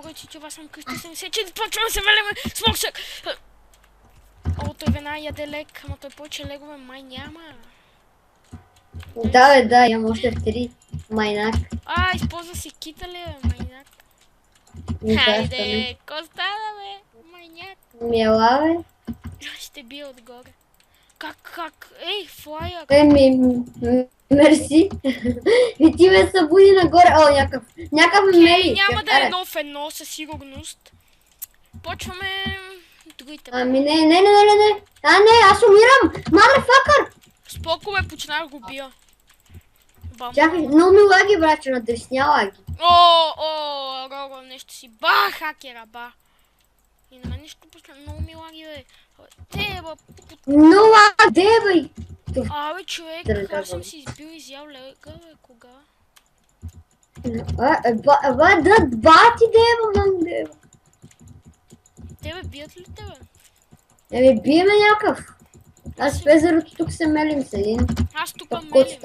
хора, че това съм къща 74, почвам се велеме с моксък. О, той веднага яде лек, ама той повече легове май няма. Да, бе, да, имам още 3. Майнак. Използва си кита ли, майняк? Защо не? Хайде, Костада, бе, майняк. Мила, бе. Ще бия отгоре. Как? Ей, флая. Мерси. И ти ме събуди нагоре. О, някакъв мели. Няма да е едно в едно, със сигурност. Почваме другите. Не. Не, аз умирам. Motherfucker. Споко ме почнах го бия. Чакай, много ми лаги, братче, надресня лаги. Рого, нещо си. Ба, хакера, ба. И на мен нещо почна много ми лаги, бе. No lag, бе. Бе, човек, аз съм си избил и изял лега, бе, кога? Бати, деба. Тебе бият ли тебе? Биеме някакъв. Аз в езерото тук се мелим с един. Аз тук мелим.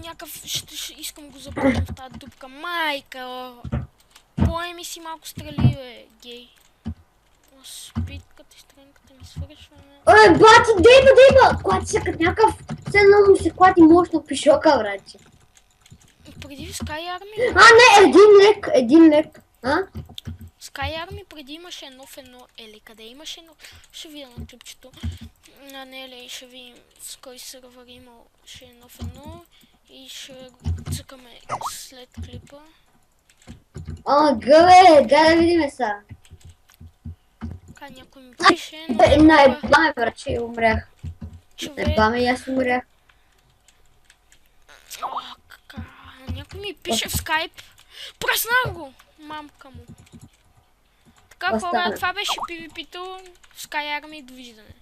Някакъв, ще искам го забравям в тази дупка. Майка, поеми си малко стрели, бе, гей. Спитката и стренката ми свършва. Бати, деба! Клати се като някакъв... Все едно му се клати мощно пишока, братче. Преди Sky Army... Не, един лек. Sky Army преди имаше едно в едно. Или къде имаше едно? Ще видя на клипчето. Не, ще видим с кой сервер имаше едно в едно. И ще го цъкаме след клипа. Гъбе, дай да видиме са. Някой ми пише, Наебаме, братче, умрях. Наебаме и аз умрях. Някой ми пише в скайп. Пръснах го! Мамка му. Така хора, това беше PvP-то в Sky Army. Довиждане.